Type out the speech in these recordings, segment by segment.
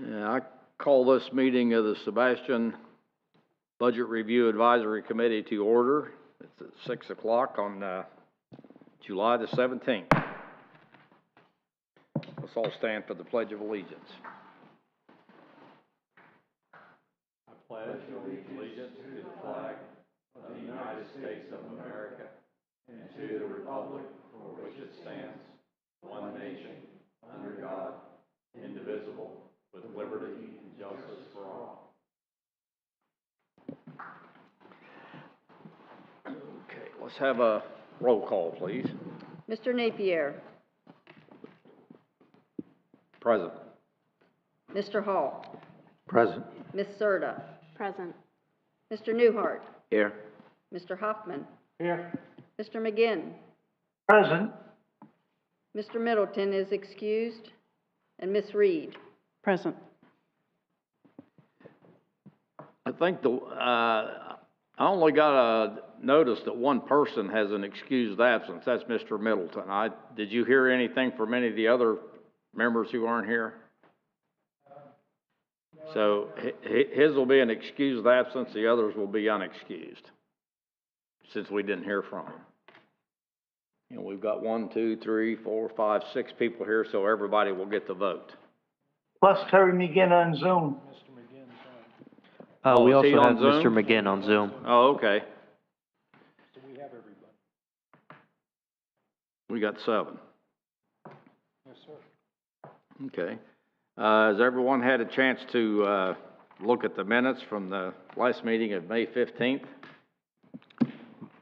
I call this meeting of the Sebastian Budget Review Advisory Committee to order. It's at 6 o'clock on July the 17th. Let's all stand for the Pledge of Allegiance. I pledge allegiance to the flag of the United States of America and to the republic for which it stands, one nation, under God, indivisible, with liberty and justice for all. Okay, let's have a roll call, please. Mr. Napier. Present. Mr. Hall. Present. Ms. Serta. Present. Mr. Newhart. Here. Mr. Hoffman. Here. Mr. McGinn. Present. Mr. Middleton is excused. And Ms. Reed. Present. I think I only got a notice that one person has an excused absence. That's Mr. Middleton. Did you hear anything from any of the other members who aren't here? So his will be an excused absence. The others will be unexcused, since we didn't hear from him. You know, we've got 1, 2, 3, 4, 5, 6 people here, so everybody will get the vote. Plus Terry McGinn on Zoom. Oh, we is he also on have Mr. Zoom? McGinn on Zoom. Oh, okay. So we have everybody. We got 7. Yes, sir. Okay. Has everyone had a chance to look at the minutes from the last meeting of May 15th?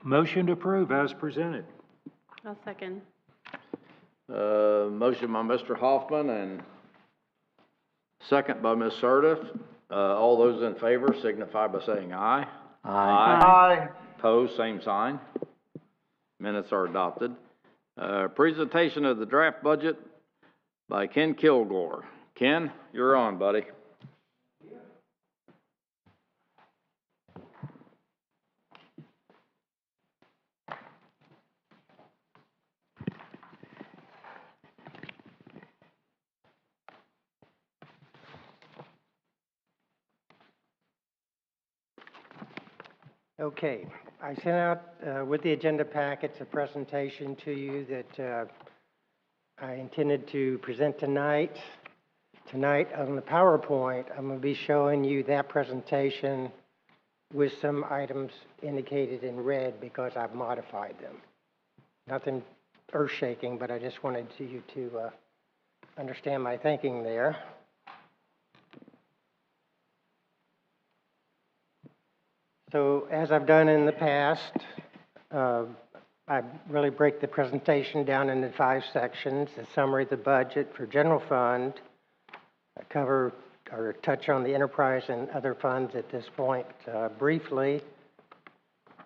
Motion to approve as presented. I'll second. Motion by Mr. Hoffman and second by Ms. Serta. All those in favor signify by saying aye. Aye. Opposed, same sign. Minutes are adopted. Presentation of the draft budget by Ken Kilgore. Ken, you're on, buddy. Okay, I sent out with the agenda packets a presentation to you that I intended to present tonight. Tonight on the PowerPoint, I'm going to be showing you that presentation with some items indicated in red because I've modified them. Nothing earth-shaking, but I just wanted you to understand my thinking there. So as I've done in the past, I really break the presentation down into 5 sections: the summary of the budget for general fund, I cover or touch on the enterprise and other funds at this point briefly.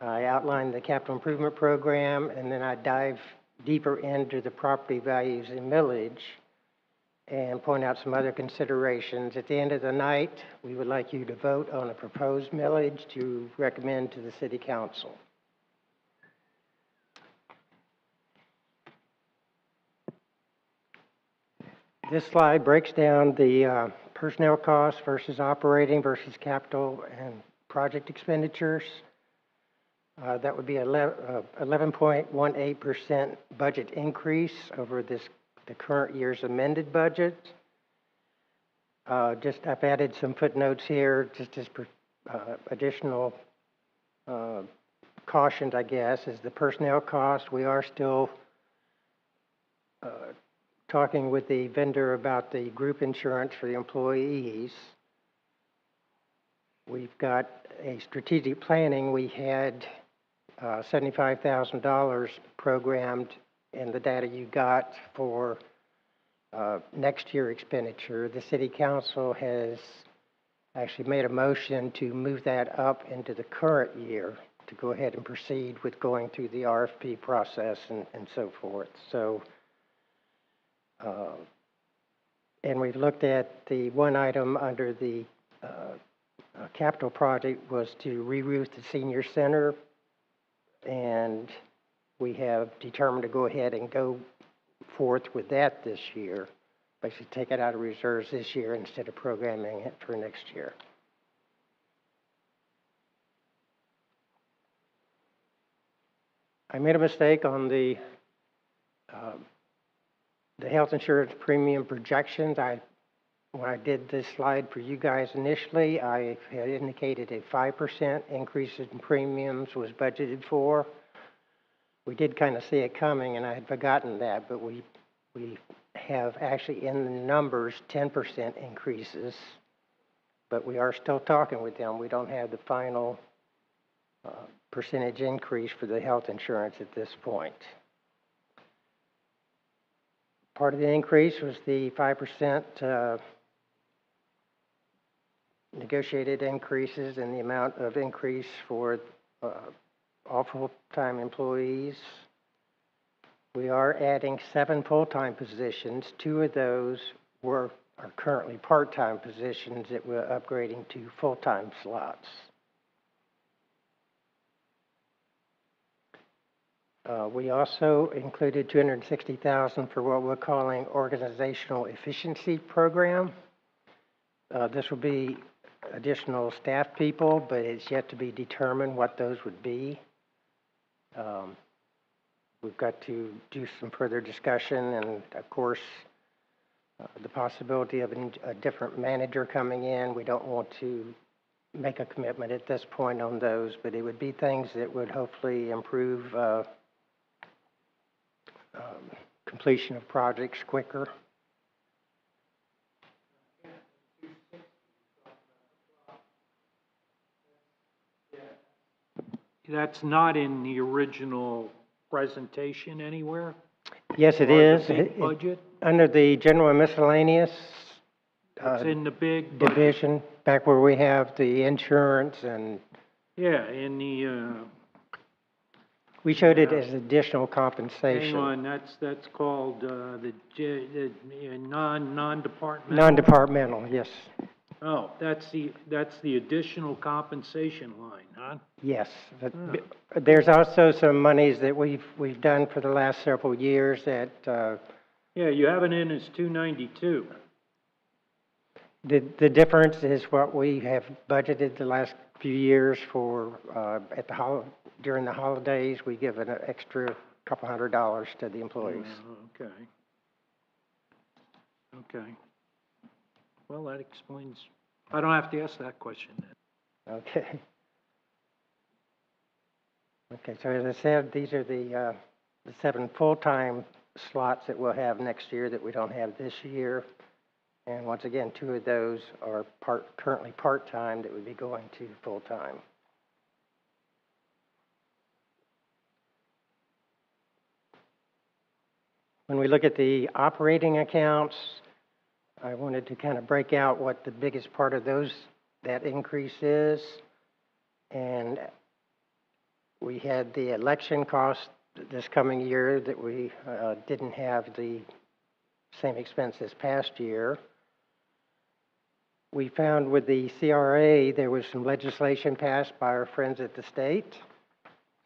I outline the capital improvement program, and then I dive deeper into the property values and millage and point out some other considerations. At the end of the night, we would like you to vote on a proposed millage to recommend to the City Council. This slide breaks down the personnel costs versus operating versus capital and project expenditures. That would be 11.18% budget increase over the current year's amended budget. I've added some footnotes here, just as additional cautions, I guess, is the personnel cost. We are still talking with the vendor about the group insurance for the employees. We've got a strategic planning. We had $75,000 programmed in the data you got for next year expenditure. The City Council has actually made a motion to move that up into the current year to go ahead and proceed with going through the RFP process and so forth. So, and we've looked at the one item under the capital project was to re-roof the senior center, and we have determined to go ahead and go forth with that this year. basically take it out of reserves this year instead of programming it for next year. I made a mistake on the health insurance premium projections. When I did this slide for you guys initially, I had indicated a 5% increase in premiums was budgeted for. We did kind of see it coming, and I had forgotten that, but we have actually in the numbers 10% increases, but we are still talking with them. We don't have the final percentage increase for the health insurance at this point. Part of the increase was the 5% negotiated increases in the amount of increase for all full-time employees. We are adding 7 full-time positions. 2 of those are currently part-time positions that we're upgrading to full-time slots. We also included $260,000 for what we're calling organizational efficiency program. This will be additional staff people, but it's yet to be determined what those would be. We've got to do some further discussion, and of course, the possibility of a different manager coming in. We don't want to make a commitment at this point on those, but it would be things that would hopefully improve completion of projects quicker. That's not in the original presentation anywhere? Yes, it Or is. the big budget? Under the general and miscellaneous It's in the big budget. division, back where we have the insurance, and Yeah, in the, we showed it as additional compensation. hang on, that's called, non-departmental? Non-departmental, yes. Oh, that's the additional compensation line, huh? Yes. There's also some monies that we've done for the last several years that, Yeah, you have it in as 292. the difference is what we have budgeted the last few years for, during the holidays, we give an extra couple $100 to the employees. Okay. Okay. Well, that explains, I don't have to ask that question then. Okay. Okay, so as I said, these are the 7 full-time slots that we'll have next year that we don't have this year. And once again, 2 of those are currently part-time that would be going to full-time. When we look at the operating accounts, I wanted to kind of break out what the biggest part of that increase is. And we had the election cost this coming year that we didn't have the same expense as past year. We found with the CRA, there was some legislation passed by our friends at the state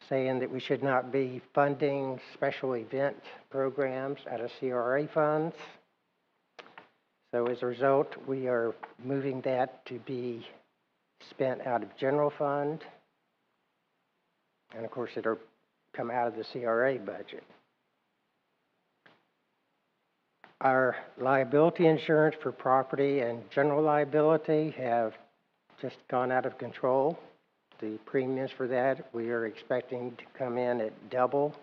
saying that we should not be funding special event programs out of CRA funds. So as a result, we are moving that to be spent out of general fund. And of course, it'll come out of the CRA budget. Our liability insurance for property and general liability have just gone out of control. The premiums for that, we are expecting to come in at double,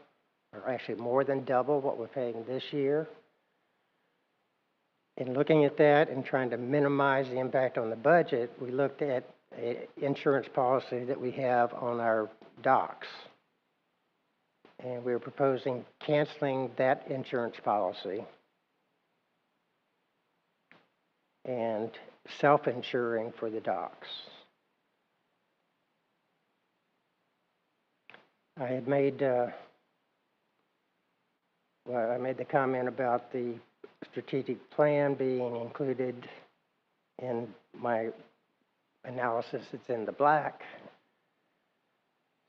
or actually more than double what we're paying this year. In looking at that and trying to minimize the impact on the budget, we looked at an insurance policy that we have on our docks. And we're proposing canceling that insurance policy and self-insuring for the docks. I had made, I made the comment about the strategic plan being included in my analysis. It's in the black.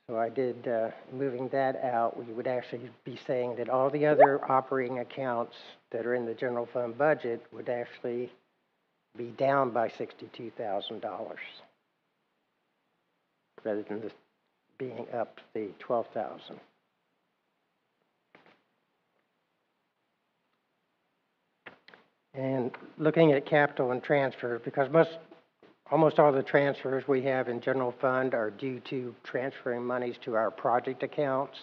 So I did, moving that out, we would actually be saying that all the other operating accounts that are in the general fund budget would actually be down by $62,000 rather than this being up the 12,000. And looking at capital and transfer, because almost all the transfers we have in general fund are due to transferring monies to our project accounts,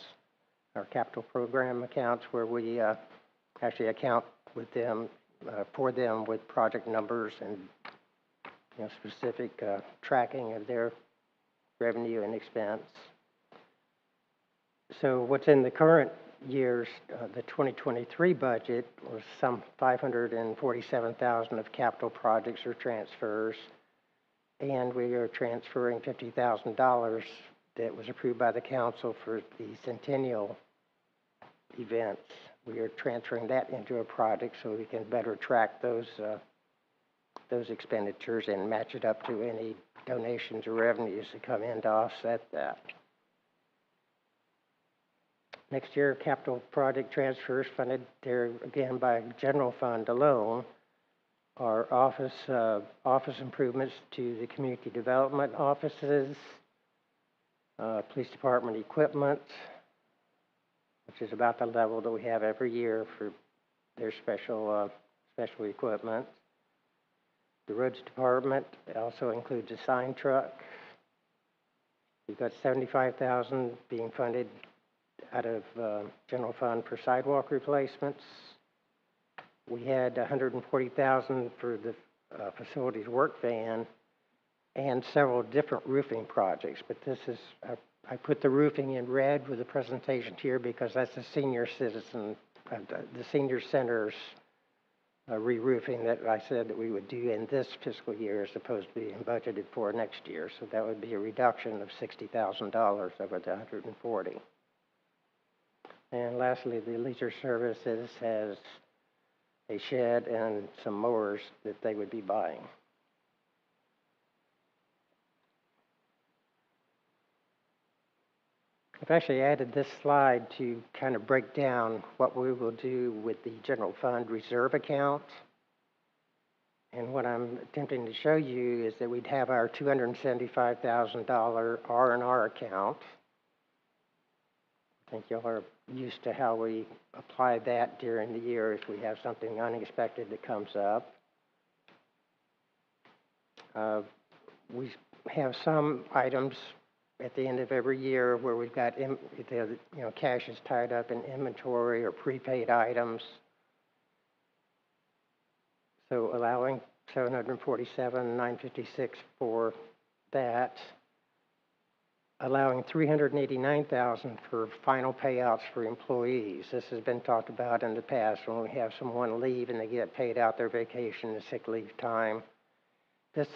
our capital program accounts, where we actually account with them, for them with project numbers and specific tracking of their revenue and expense. So what's in the current year's, the 2023 budget was some $547,000 of capital projects or transfers, and we are transferring $50,000 that was approved by the council for the centennial events. We are transferring that into a project so we can better track those expenditures and match it up to any donations or revenues that come in to offset that. Next year, capital project transfers funded there again by general fund alone are office improvements to the community development offices, police department equipment, which is about the level that we have every year for their special equipment. The roads department also includes a sign truck. We've got $75,000 being funded out of general fund for sidewalk replacements. We had $140,000 for the facilities work van and several different roofing projects. But this is, I put the roofing in red with the presentation here because that's the senior citizen, the senior center's re-roofing that I said that we would do in this fiscal year as opposed to being budgeted for next year. So that would be a reduction of $60,000 over the 140. And lastly, the leisure services has a shed and some mowers that they would be buying. I've actually added this slide to kind of break down what we will do with the general fund reserve account. And what I'm attempting to show you is that we'd have our $275,000 R&R account. I think y'all are used to how we apply that during the year if we have something unexpected that comes up. We have some items at the end of every year where we've got cash is tied up in inventory or prepaid items. So allowing $747,956 for that. Allowing $389,000 for final payouts for employees. This has been talked about in the past when we have someone leave and they get paid out their vacation and sick leave time. This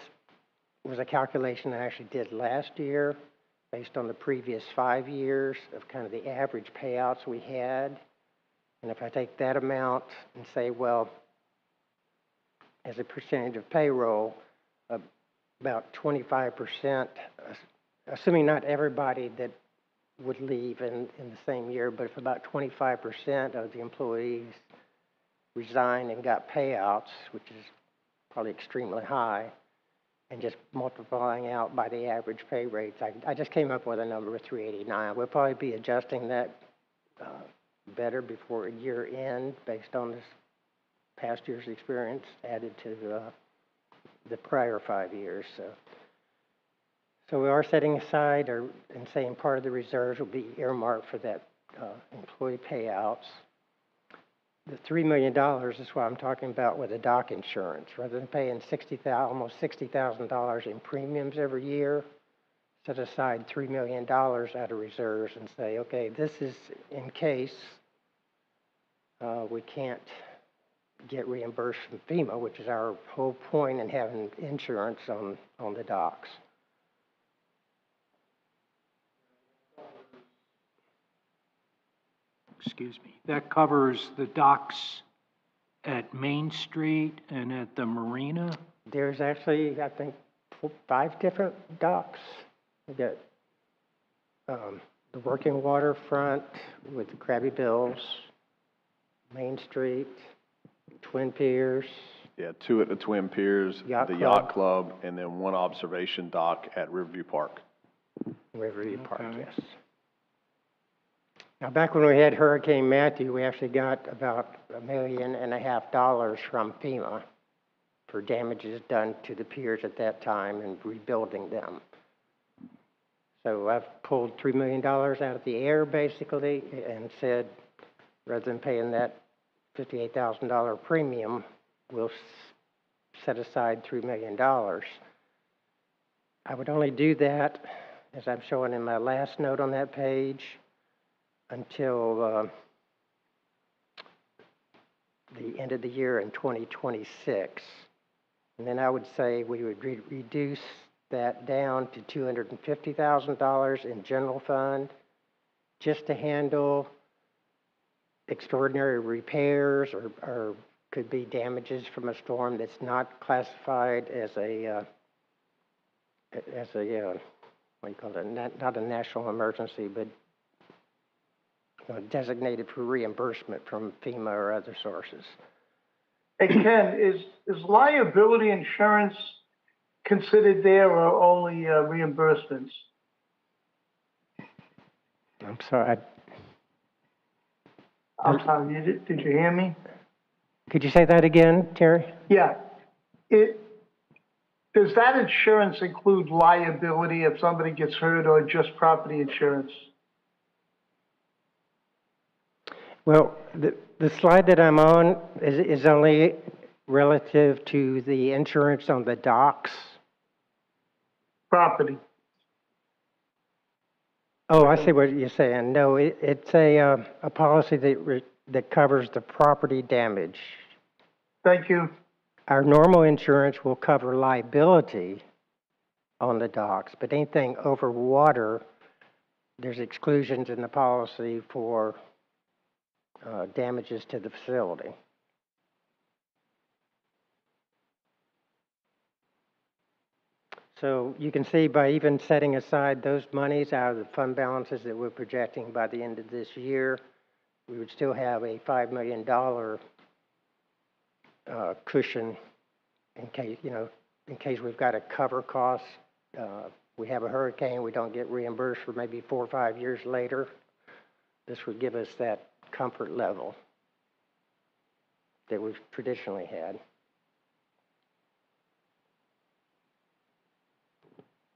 was a calculation I actually did last year based on the previous 5 years of kind of the average payouts we had. And if I take that amount and say, well, as a percentage of payroll, about 25%, assuming not everybody that would leave in the same year, but if about 25% of the employees resigned and got payouts, which is probably extremely high, and just multiplying out by the average pay rates, I just came up with a number of 389. We'll probably be adjusting that better before a year end based on this past year's experience added to the prior 5 years. So we are setting aside and saying part of the reserves will be earmarked for that employee payouts. The $3 million is what I'm talking about with the dock insurance. Rather than paying almost $60,000 in premiums every year, set aside $3 million out of reserves and say, okay, this is in case we can't get reimbursed from FEMA, which is our whole point in having insurance on the docks. Excuse me, that covers the docks at Main Street and at the marina? There's actually, I think, 5 different docks. We got the working waterfront with the Krabby Bills, Main Street, Twin Piers, Yeah, 2 at the Twin Piers, Yacht the Club. Yacht Club, and then 1 observation dock at Riverview Park. Riverview Park, Okay. yes. Now, back when we had Hurricane Matthew, we actually got about $1.5 million from FEMA for damages done to the piers at that time and rebuilding them. So I've pulled $3 million out of the air, basically, and said, rather than paying that $58,000 premium, we'll set aside $3 million. I would only do that, as I'm showing in my last note on that page, until the end of the year in 2026. And then I would say we would reduce that down to $250,000 in general fund, just to handle extraordinary repairs or could be damages from a storm that's not classified as a what do you call it? Not a national emergency, but designated for reimbursement from FEMA or other sources. Hey, Ken, is liability insurance considered there or only reimbursements? I'm sorry, I'm sorry, did you hear me? could you say that again, Terry? Yeah. Does that insurance include liability if somebody gets hurt or just property insurance? Well, the slide that I'm on is only relative to the insurance on the docks. Property. Oh, I see what you're saying. No, it's a policy that covers the property damage. Thank you. Our normal insurance will cover liability on the docks, but anything over water, there's exclusions in the policy for damages to the facility. So you can see by even setting aside those monies out of the fund balances that we're projecting by the end of this year, we would still have a $5 million cushion in case we've got to cover costs. We have a hurricane, we don't get reimbursed for maybe 4 or 5 years later. This would give us that comfort level that we've traditionally had.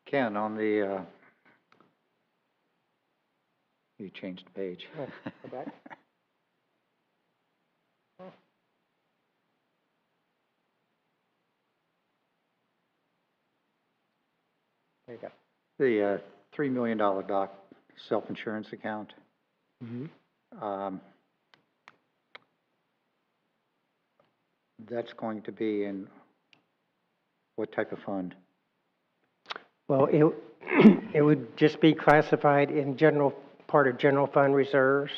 Ken, on the, you changed the page. Oh, go back. There you go. The $3 million doc self-insurance account. Mm-hmm. That's going to be in what type of fund? Well, it would just be classified in part of general fund reserves.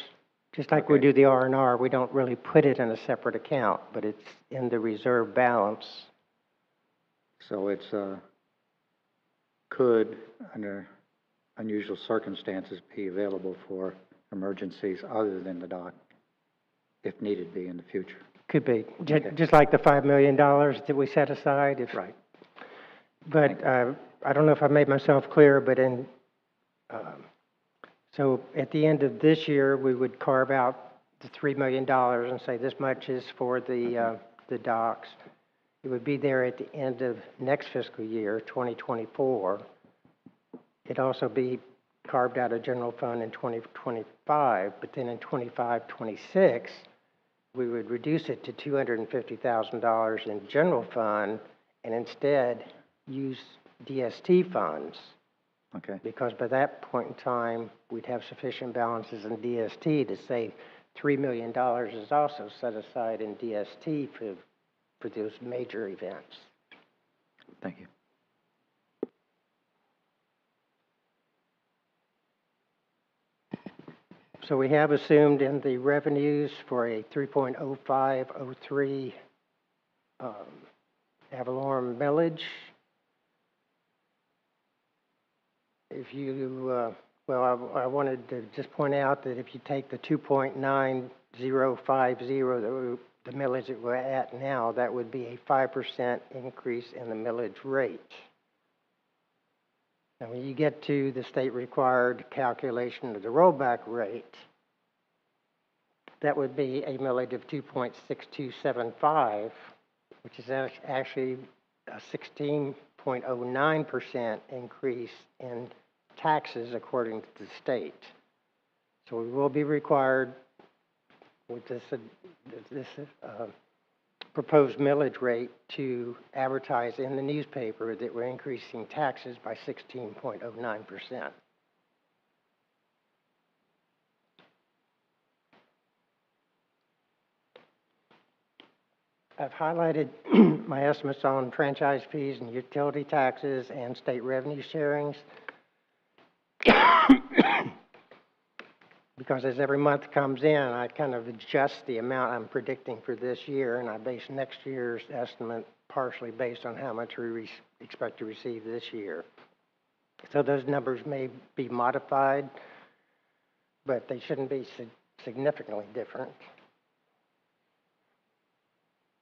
Just like we Okay. do the R&R, we don't really put it in a separate account, but it's in the reserve balance. So it's, could, under unusual circumstances, be available for emergencies other than the dock, if needed be in the future. Could be, Okay. just like the $5 million that we set aside. Right. But I don't know if I made myself clear, but so at the end of this year, we would carve out the $3 million and say this much is for the docks. It would be there at the end of next fiscal year, 2024. It'd also be carved out of general fund in 2025, but then in 25-26, we would reduce it to $250,000 in general fund and instead use DST funds. Okay. Because by that point in time, we'd have sufficient balances in DST to say $3 million is also set aside in DST for those major events. Thank you. So we have assumed in the revenues for a 3.0503 Avalon millage. If you Well, I wanted to just point out that if you take the 2.9050, the millage that we're at now, that would be a 5% increase in the millage rate. Now, when you get to the state-required calculation of the rollback rate, that would be a millage of 2.6275, which is actually a 16.09% increase in taxes according to the state. So we will be required with this proposed millage rate to advertise in the newspaper that we're increasing taxes by 16.09%. I've highlighted my estimates on franchise fees and utility taxes and state revenue sharings. Because as every month comes in, I kind of adjust the amount I'm predicting for this year, and I base next year's estimate partially based on how much we expect to receive this year. So those numbers may be modified, but they shouldn't be significantly different.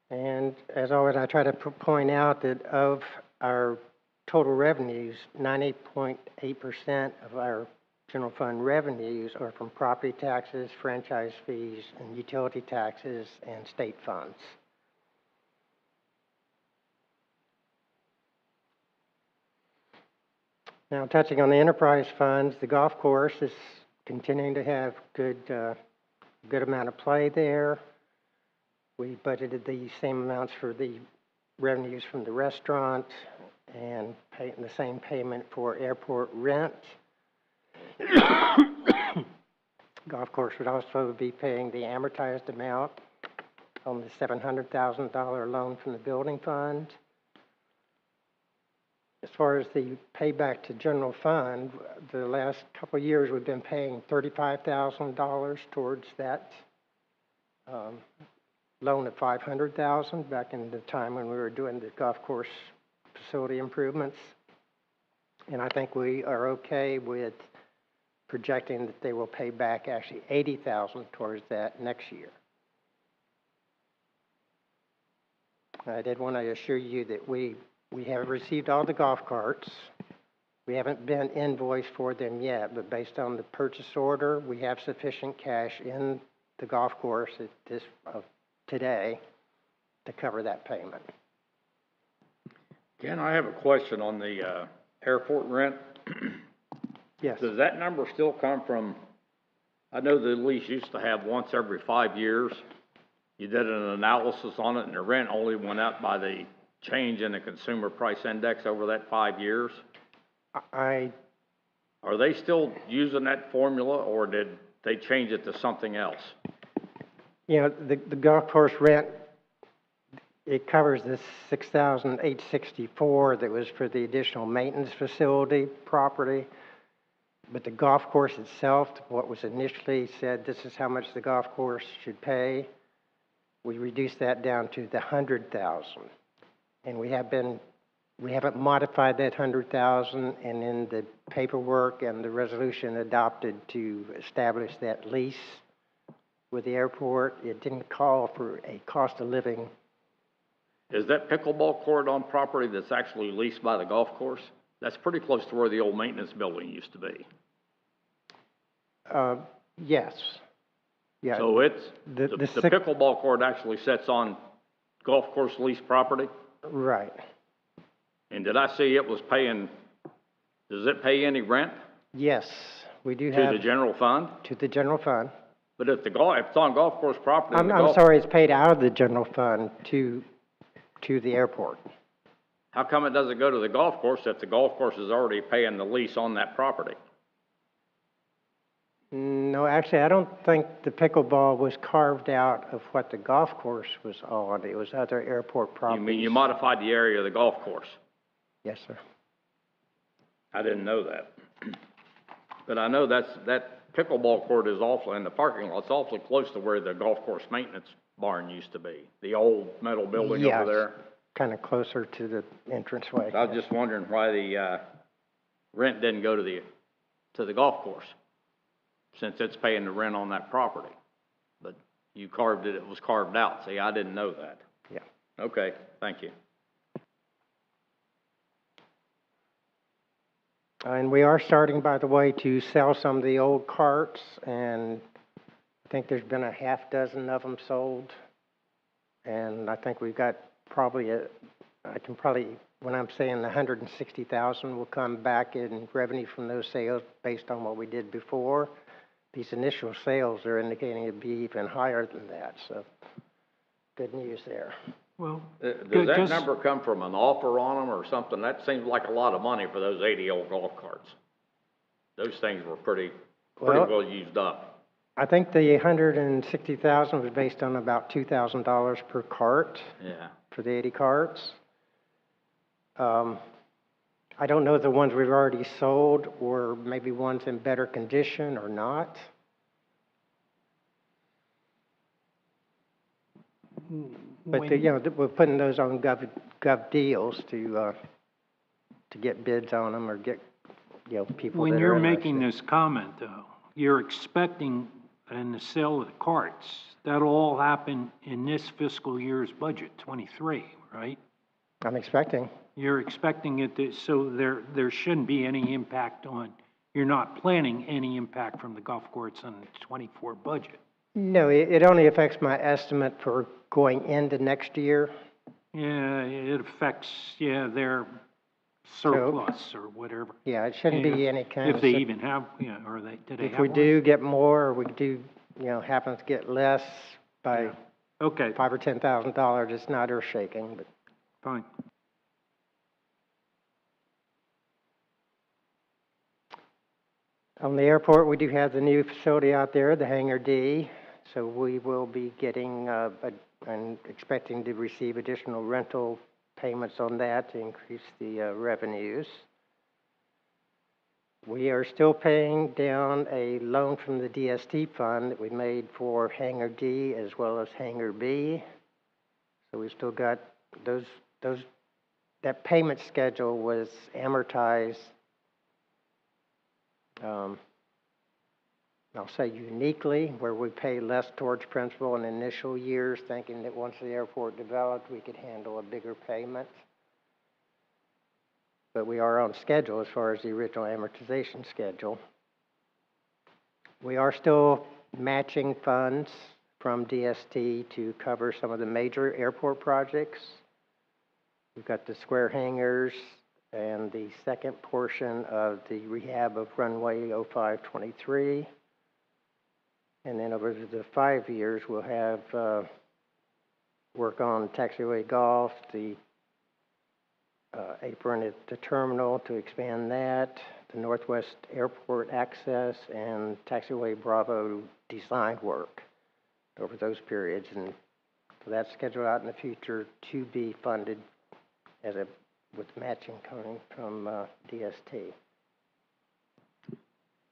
And as always, I try to point out that of our total revenues, 90.8% of our general fund revenues are from property taxes, franchise fees, and utility taxes, and state funds. Now, touching on the enterprise funds, the golf course is continuing to have good amount of play there. We budgeted the same amounts for the revenues from the restaurant and the same payment for airport rent. Golf course would also be paying the amortized amount on the $700,000 loan from the building fund. As far as the payback to general fund, the last couple of years we've been paying $35,000 towards that loan of $500,000 back in the time when we were doing the golf course facility improvements. And I think we are okay with projecting that they will pay back actually $80,000 towards that next year. I did want to assure you that we have received all the golf carts. We haven't been invoiced for them yet, but based on the purchase order, we have sufficient cash in the golf course at today to cover that payment. Ken, I have a question on the airport rent. Yes. Does that number still come from, I know the lease used to have once every 5 years. You did an analysis on it and the rent only went up by the change in the consumer price index over that 5 years. Are they still using that formula or did they change it to something else? You know, the golf course rent, it covers the $6,864 that was for the additional maintenance facility property. But the golf course itself, what was initially said, this is how much the golf course should pay, we reduced that down to the $100,000. And we haven't modified that $100,000, and in the paperwork and the resolution adopted to establish that lease with the airport, it didn't call for a cost of living. Is that pickleball court on property that's actually leased by the golf course? That's pretty close to where the old maintenance building used to be. Yes. Yeah. So it's, the pickleball court actually sits on golf course lease property? Right. And did I see it was paying, does it pay any rent? Yes, we do have. To the general fund? To the general fund. But if it's on golf course property. I'm sorry, it's paid out of the general fund to the airport. How come it doesn't go to the golf course if the golf course is already paying the lease on that property? No, actually, I don't think the pickleball was carved out of what the golf course was on. It was other airport properties. You mean you modified the area of the golf course? Yes, sir. I didn't know that. But I know that pickleball court is awful, and the parking lot's awfully close to where the golf course maintenance barn used to be. The old metal building over there. Kind of closer to the entranceway. I was just wondering why the rent didn't go to the to the golf course, since it's paying the rent on that property. But you carved it, it was carved out. See, I didn't know that. Yeah. Okay, thank you. And we are starting, by the way, to sell some of the old carts, and I think there's been a half dozen of them sold. And I think we've got probably when I'm saying 160,000 will come back in revenue from those sales based on what we did before. These initial sales are indicating it'd be even higher than that, so good news there. Well, Does that just- number come from an offer on them or something? That seems like a lot of money for those 80 old golf carts. Those things were pretty well used up. I think the 160,000 was based on about $2,000 per cart. Yeah. For the 80 carts. I don't know if the ones we've already sold or maybe ones in better condition or not. But, we're putting those on gov deals to get bids on them or get, people When that are you're making interested. this comment, though, you're expecting in the sale of the carts, that'll all happen in this fiscal year's budget, 23, right? I'm expecting. You're expecting it to, so there shouldn't be any impact on, you're not planning any impact from the golf course on the 24 budget. No, it only affects my estimate for going into next year. Yeah, it affects, their surplus or whatever. Yeah, it shouldn't be any kind of. If they even have, or do they have If we one? do get more, or we do, happen to get less by Okay, $5,000 or $10,000, it's not earth shaking, but. fine. On the airport, we do have the new facility out there, the Hangar D, so we will be getting, and expecting to receive additional rental payments on that to increase the revenues. We are still paying down a loan from the DST fund that we made for Hangar D as well as Hangar B. So we still got that payment schedule was amortized, I'll say uniquely, where we pay less towards principal in initial years, thinking that once the airport developed, we could handle a bigger payment. But we are on schedule as far as the original amortization schedule. We are still matching funds from DST to cover some of the major airport projects. We've got the square hangars and the second portion of the rehab of runway 0523. And then over the 5 years, we'll have work on taxiway golf, the apron at the terminal to expand that, the Northwest Airport access, and taxiway Bravo design work over those periods. And so that's scheduled out in the future to be funded with matching coming from DST.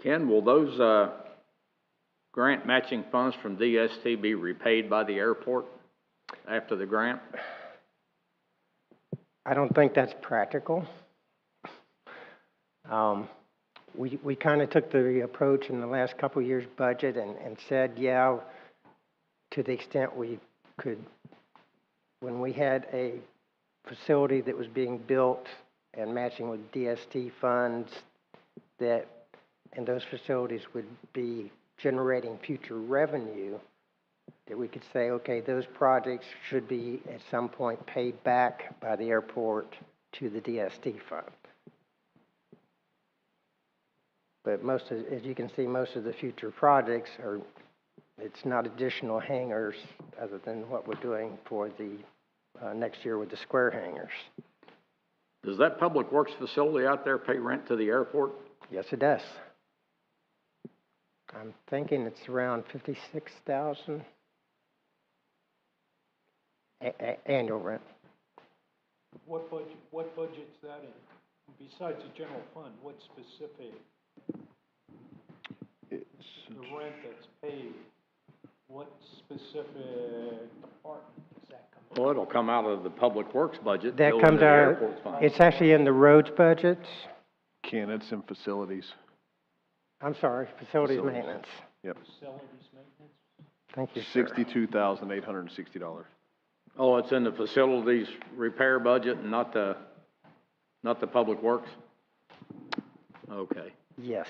Ken, will those grant matching funds from DST be repaid by the airport after the grant? I don't think that's practical. We kind of took the approach in the last couple of years' budget and said, yeah, to the extent we could, when we had a facility that was being built and matching with DST funds, and those facilities would be generating future revenue, that we could say, okay, those projects should be at some point paid back by the airport to the DST fund. But as you can see, most of the future projects it's not additional hangars other than what we're doing for the next year with the square hangars. Does that public works facility out there pay rent to the airport? Yes, it does. I'm thinking it's around 56,000 annual rent. What budget's that in? Besides the general fund, what specific, the rent that's paid, what specific department does that come from? Well, it'll come out of the public works budget. That go into comes the out, airport's fund. it's actually in the roads budget. Ken, it's in facilities. I'm sorry, facilities Facilities. maintenance. Yep, Thank you, sir. $62,860. Oh, it's in the facilities repair budget and not the public works? Okay. Yes.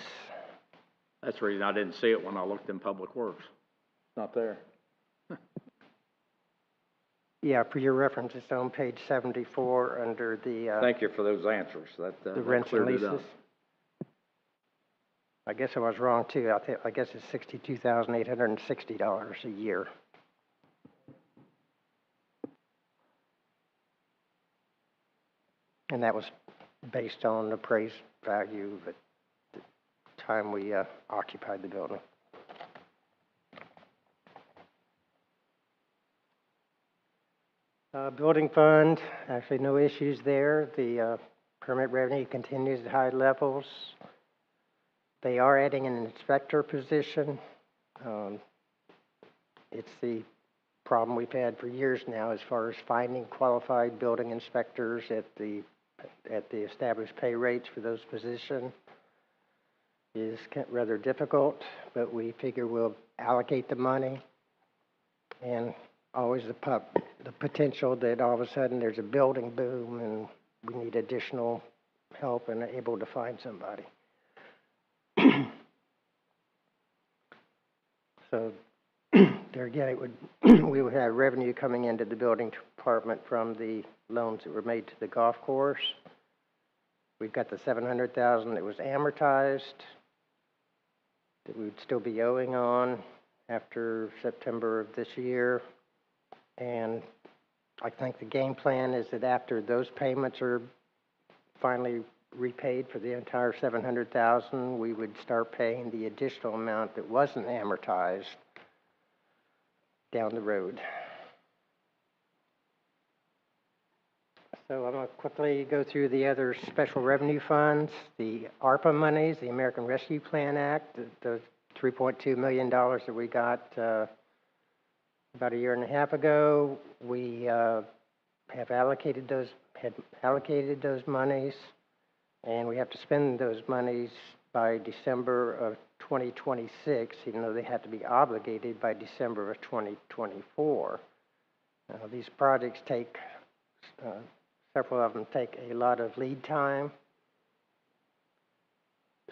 That's the reason I didn't see it when I looked in public works. It's not there. Yeah, for your reference, it's on page 74 under the, Thank you for those answers. That the that rents and cleared it leases. up. I guess I was wrong too. I guess it's $62,860 a year. And that was based on appraised value at the time we occupied the building. Building fund, actually no issues there. The permit revenue continues at high levels. They are adding an inspector position. It's the problem we've had for years now as far as finding qualified building inspectors at the established pay rates for those positions is rather difficult, but we figure we'll allocate the money. And always the potential that all of a sudden there's a building boom and we need additional help and are able to find somebody. So there again, we would have revenue coming into the building department from the loans that were made to the golf course. We've got the $700,000 that was amortized that we'd still be owing on after September of this year. And I think the game plan is that after those payments are finally repaid for the entire $700,000, we would start paying the additional amount that wasn't amortized down the road. So I'm going to quickly go through the other special revenue funds. The ARPA monies, the American Rescue Plan Act, the $3.2 million that we got about a year and a half ago. We had allocated those monies, and we have to spend those monies by December of 2026, even though they have to be obligated by December of 2024. These projects take, several of them take a lot of lead time.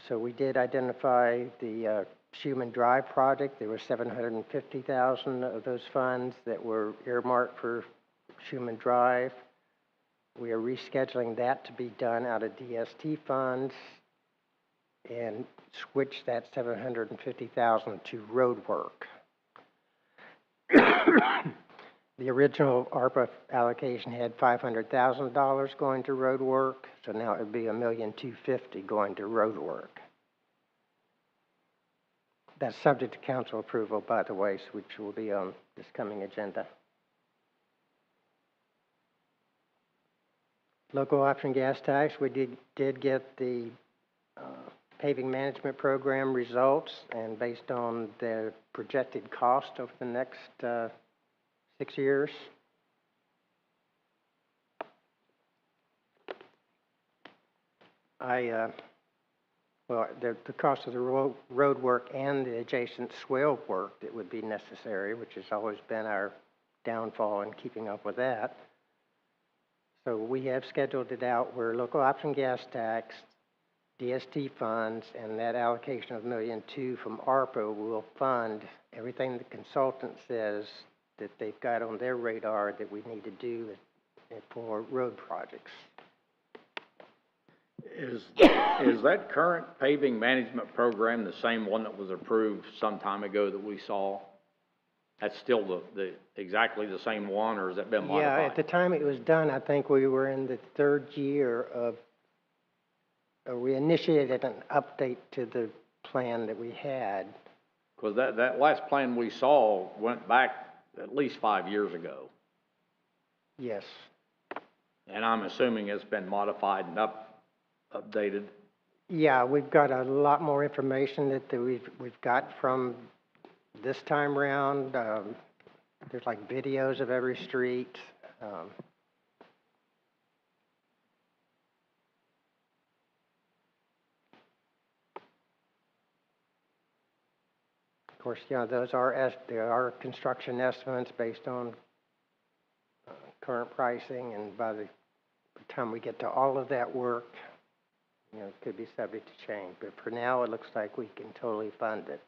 So we did identify the Schuman Drive project. There were $750,000 of those funds that were earmarked for Schuman Drive. We are rescheduling that to be done out of DST funds and switch that $750,000 to road work. The original ARPA allocation had $500,000 going to road work, so now it would be $1,250,000 going to road work. That's subject to council approval, by the way, which will be on this coming agenda. Local option gas tax, we did get the paving management program results, and based on the projected cost over the next 6 years, the cost of the road work and the adjacent swale work that would be necessary, which has always been our downfall in keeping up with that. So we have scheduled it out where local option gas tax, DST funds, and that allocation of $1.2 million from ARPA will fund everything the consultant says that they've got on their radar that we need to do for road projects. Is that current paving management program the same one that was approved some time ago that we saw? That's still the exactly the same one, or has it been modified? Yeah, at the time it was done, I think we were in the third year of, we initiated an update to the plan that we had. Because that last plan we saw went back at least 5 years ago. Yes. And I'm assuming it's been modified and updated. Yeah, we've got a lot more information that we've got from this time round. There's like videos of every street. Of course, those there are construction estimates based on current pricing, and by the time we get to all of that work, it could be subject to change. But for now, it looks like we can totally fund it.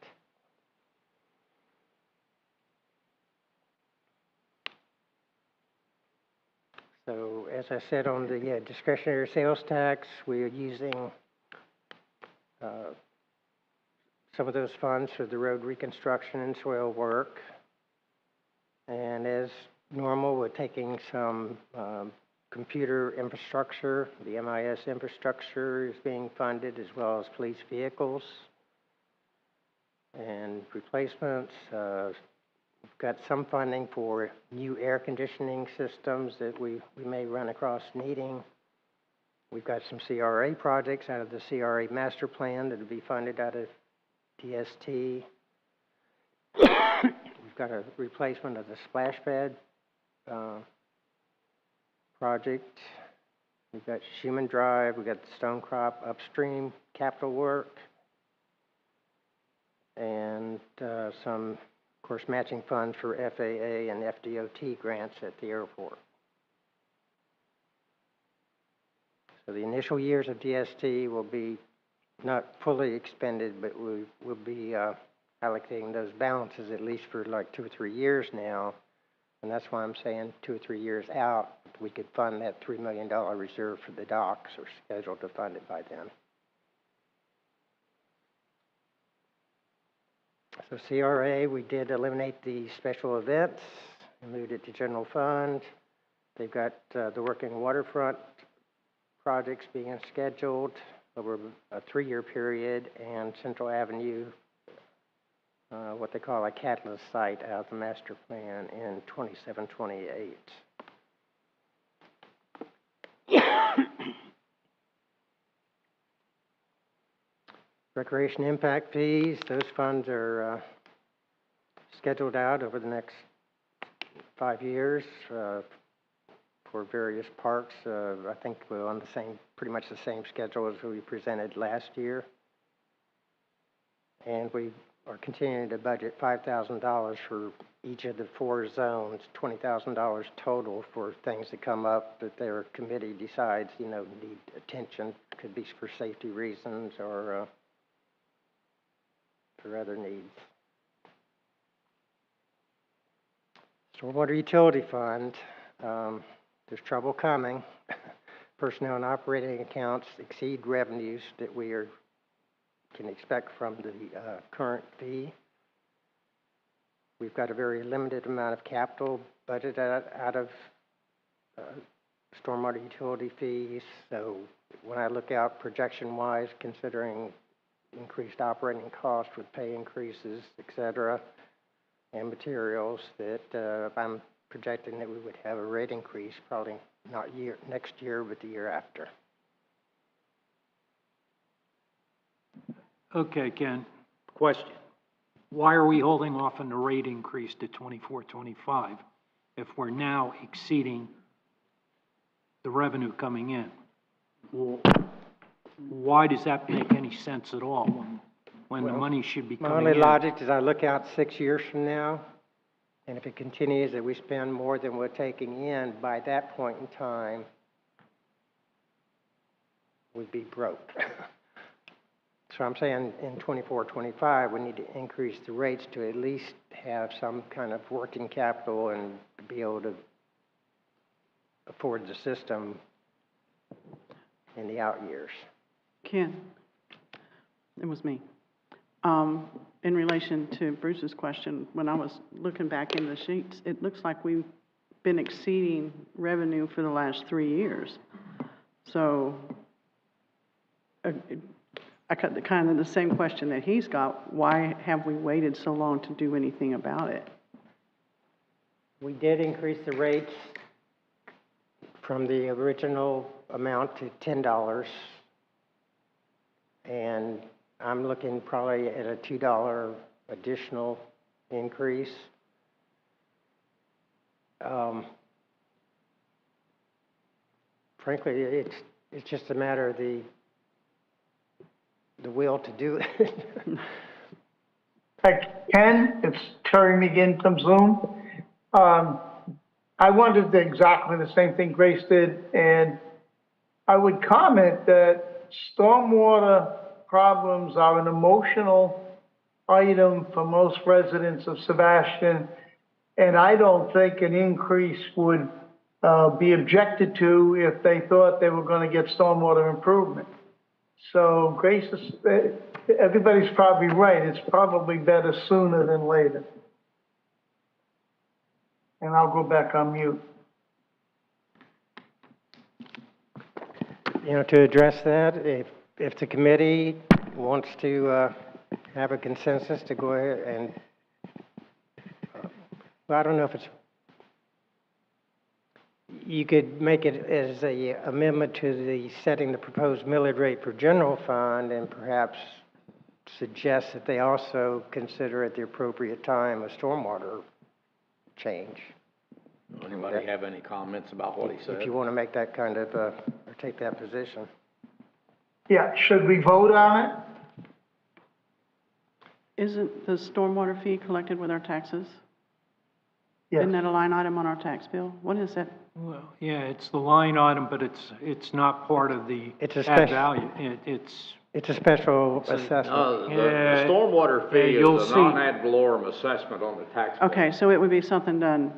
So, as I said on the discretionary sales tax, we are using some of those funds for the road reconstruction and soil work. And as normal, we're taking some computer infrastructure. The MIS infrastructure is being funded, as well as police vehicles and replacements. We've got some funding for new air conditioning systems that we may run across needing. We've got some CRA projects out of the CRA master plan that will be funded out of DST. We've got a replacement of the splash pad project. We've got Schuman Drive. We've got the Stonecrop upstream capital work. And some, of course, matching funds for FAA and FDOT grants at the airport. So the initial years of DST will be not fully expended, but we will be allocating those balances at least for like 2 or 3 years now. And that's why I'm saying 2 or 3 years out, we could fund that $3 million reserve for the docks, or scheduled to fund it by then. So CRA, we did eliminate the special events and moved it to general fund. They've got the working waterfront projects being scheduled over a 3-year period, and Central Avenue, what they call a catalyst site out of the master plan in 27-28. Recreation impact fees, those funds are scheduled out over the next 5 years for various parks. I think we're on pretty much the same schedule as we presented last year. And we are continuing to budget $5,000 for each of the 4 zones, $20,000 total for things that come up that their committee decides, need attention. Could be for safety reasons or for other needs. Stormwater utility fund, there's trouble coming. Personnel and operating accounts exceed revenues that we can expect from the current fee. We've got a very limited amount of capital budgeted out of stormwater utility fees. So when I look out projection-wise, considering increased operating costs with pay increases, et cetera, and materials, that I'm projecting that we would have a rate increase, probably not next year, but the year after. Okay, Ken, question. Why are we holding off on the rate increase to 24-25 if we're now exceeding the revenue coming in? Well, why does that make any sense at all when the money should be coming in? My only logic is I look out 6 years from now, and if it continues that we spend more than we're taking in, by that point in time, we'd be broke. So I'm saying in 24-25, we need to increase the rates to at least have some kind of working capital and be able to afford the system in the out years. Ken, it was me. In relation to Bruce's question, when I was looking back in the sheets, it looks like we've been exceeding revenue for the last 3 years. So I got kind of the same question that he's got. Why have we waited so long to do anything about it? We did increase the rates from the original amount to $10, and I'm looking probably at a $2 additional increase. Frankly, it's just a matter of the will to do it. Ken, it's Terry McGinn from Zoom. I wondered exactly the same thing Grace did, and I would comment that stormwater problems are an emotional item for most residents of Sebastian, and I don't think an increase would be objected to if they thought they were going to get stormwater improvement. So Grace is, everybody's probably right. It's probably better sooner than later. And I'll go back on mute. You know, to address that, if the committee wants to have a consensus to go ahead and, well, I don't know if it's, you could make it as a amendment to the setting the proposed millage rate for general fund and perhaps suggest that they also consider at the appropriate time a stormwater change. Anybody have any comments about what he said? If you want to make that kind of, or take that position. Yeah, should we vote on it? Isn't the stormwater fee collected with our taxes? Yes. Isn't that a line item on our tax bill? What is that? Well, yeah, it's the line item, but it's not part of the It's a add special- value. It's a special It's a- assessment. No, the Yeah, stormwater fee you'll is a see. non-ad valorem assessment on the tax bill. Okay, so it would be something done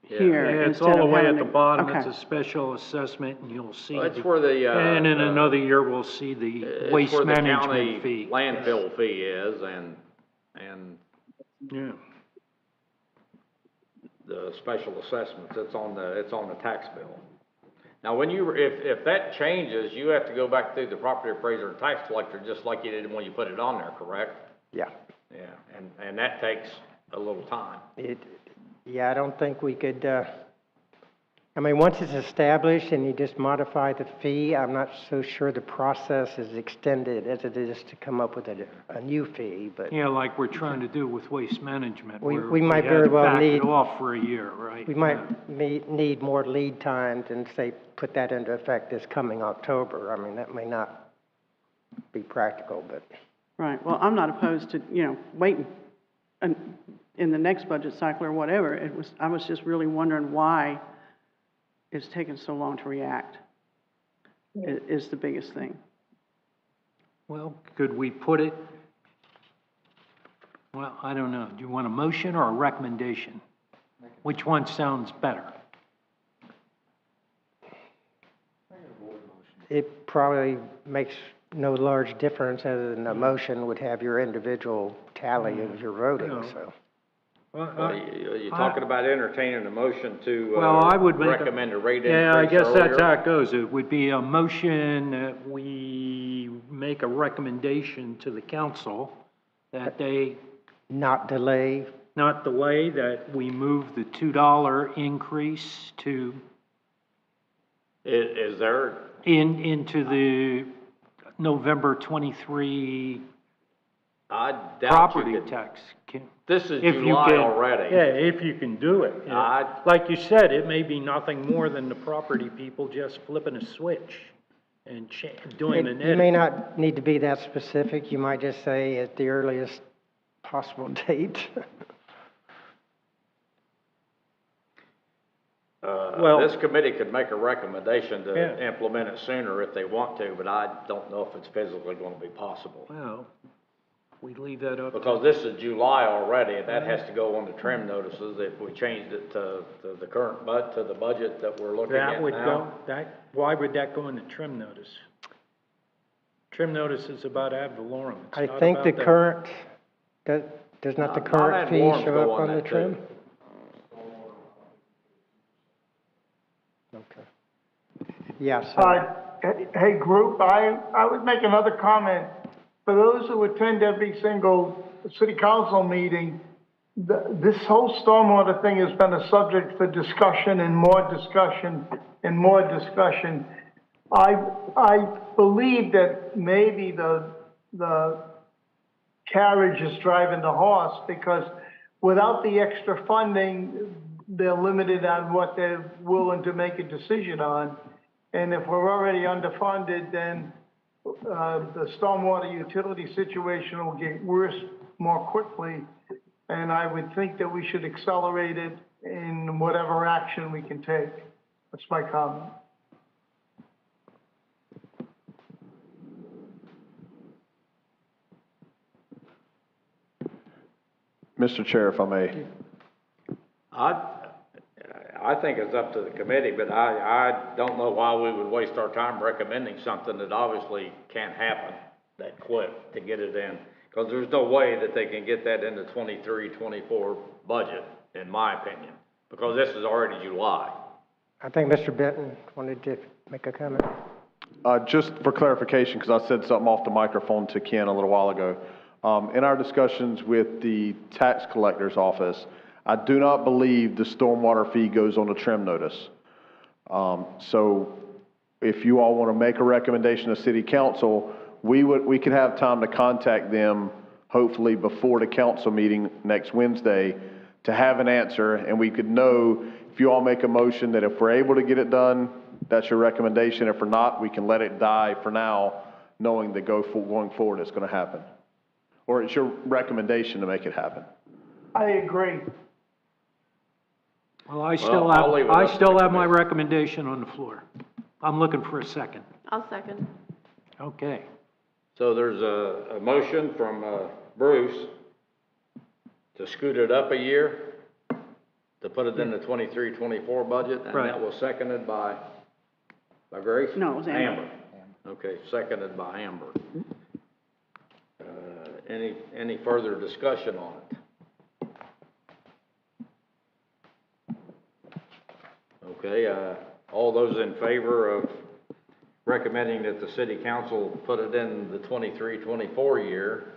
Yeah. here Yeah, it's instead all of the way at having the to- bottom, okay. it's a special assessment, and you'll see. Well, it's where the, And in another year, we'll see the it's waste where the management county fee. landfill fee is, and Yeah. the special assessments, it's on the tax bill. Now, when if that changes, you have to go back through the property appraiser and tax collector, just like you did when you put it on there, correct? Yeah. Yeah, and that takes a little time. Yeah, I don't think we could, I mean, once it's established and you just modify the fee, I'm not so sure the process is extended as it is to come up with a new fee, but Yeah, like we're trying to do with waste management. We- where we might had very to well back it need- off for a year, right? we might need more lead time than, say, put that into effect this coming October. I mean, that may not be practical, but. Right, well, I'm not opposed to, waiting in the next budget cycle or whatever. I was just really wondering why it's taken so long to react, is the biggest thing. Well, could we put it, well, I don't know. Do you want a motion or a recommendation? Which one sounds better? It probably makes no large difference other than a motion would have your individual tally of your voting, No. so. Well, you're talking about entertaining a motion to, Well, I would make recommend a rate increase Yeah, I guess that's how earlier? it goes. It would be a motion that we make a recommendation to the council that they Not delay, not delay, that we move the $2 increase to, Is there, into the November 23 I doubt you property could, tax. this is If you July can- already. Yeah, if you can do it. Yeah. Like you said, it may be nothing more than the property people just flipping a switch and doing an you may edit. not need to be that specific. You might just say at the earliest possible date. Well- This committee could make a recommendation to Yeah. implement it sooner if they want to, but I don't know if it's physically gonna be possible. Well, we leave that up. Because this is July already, and that has to go on the trim notices if we changed it to the current to the budget that we're looking That at would now. go, why would that go in the trim notice? Trim notice is about ad valorem. It's I not think the about current, does not the Not current ad fee valorem's show go up on on the that trim? too. Okay. Yeah, so, Hey, group, I would make another comment. For those who attend every single city council meeting, this whole stormwater thing has been a subject for discussion and more discussion and more discussion. I believe that maybe the carriage is driving the horse, because without the extra funding, they're limited on what they're willing to make a decision on. And if we're already underfunded, then the stormwater utility situation will get worse more quickly. And I would think that we should accelerate it in whatever action we can take. That's my comment. Mr. Chair, if I may. I think it's up to the committee, but I don't know why we would waste our time recommending something that obviously can't happen that quick to get it in. Because there's no way that they can get that in the 23-24 budget, in my opinion, because this is already July. I think Mr. Benton wanted to make a comment. Just for clarification, because I said something off the microphone to Ken a little while ago. In our discussions with the tax collector's office, I do not believe the stormwater fee goes on the trim notice. So if you all want to make a recommendation to City Council, we could have time to contact them, hopefully before the council meeting next Wednesday, to have an answer, and we could know, if you all make a motion that if we're able to get it done, that's your recommendation. If we're not, we can let it die for now, knowing that going forward it's going to happen. Or it's your recommendation to make it happen. I agree. Well, I I'll leave it up to still the have my committee. recommendation on the floor. I'm looking for a second. I'll second. Okay. So there's a motion from, Bruce to scoot it up a year, to put it in the 23-24 budget, and Right. that was seconded by Grace? No, it was Amber. Okay, seconded by Amber. Any further discussion on it? Okay, all those in favor of recommending that the city council put it in the 23-24 year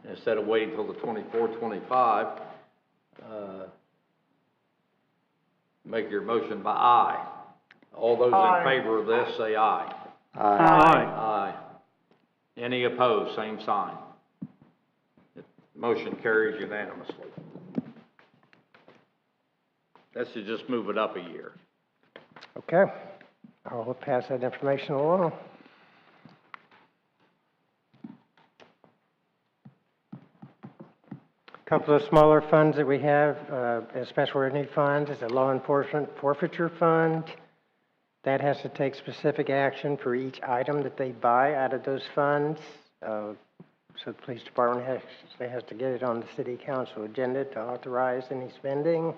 instead of waiting till the 24-25, make your motion by aye. All those Aye. in favor of this, say aye. Aye. Aye. Any opposed, same sign. Motion carries unanimously. That should just move it up a year. Okay, I'll pass that information along. Couple of smaller funds that we have as special revenue funds is a law enforcement forfeiture fund. That has to take specific action for each item that they buy out of those funds. So the police department has to get it on the city council agenda to authorize any spending.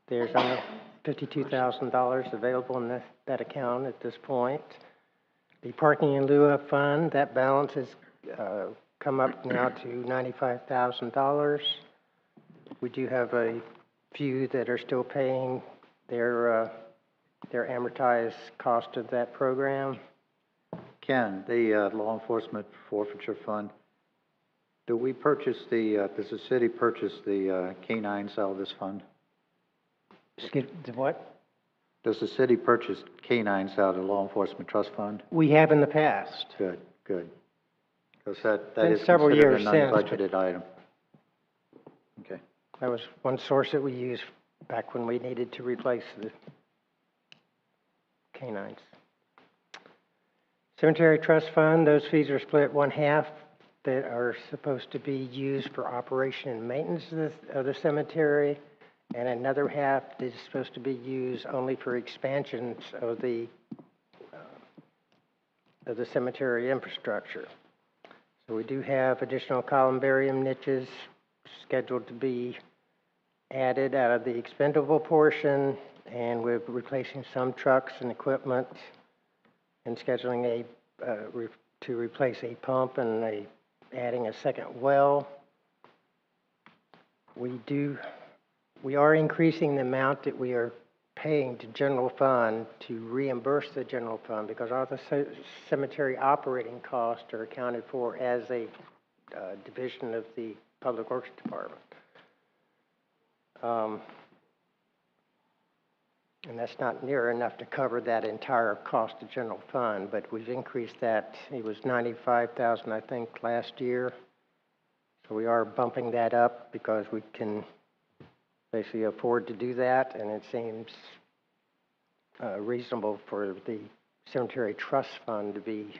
There's only $52,000 available in that account at this point. The parking in lieu of fund, that balance has come up now to $95,000. We do have a few that are still paying their amortized cost of that program. Ken, the law enforcement forfeiture fund, do we purchase does the city purchase the canines out of this fund? Excuse the what? Does the city purchase canines out of the law enforcement trust fund? We have in the past. Good, good. Because that Been is several considered years an since, but- unbudgeted item. Okay. That was one source that we used back when we needed to replace the canines. Cemetery Trust Fund, those fees are split 1/2 that are supposed to be used for operation and maintenance of the cemetery, and another half is supposed to be used only for expansions of the cemetery infrastructure. So we do have additional columbarium niches scheduled to be added out of the expendable portion, and we're replacing some trucks and equipment and scheduling to replace a pump and adding a second well. We are increasing the amount that we are paying to general fund to reimburse the general fund, because all the cemetery operating costs are accounted for as a division of the Public Works Department. And that's not near enough to cover that entire cost of general fund, but we've increased that. It was $95,000, I think, last year. So we are bumping that up because we can basically afford to do that, and it seems reasonable for the cemetery trust fund to be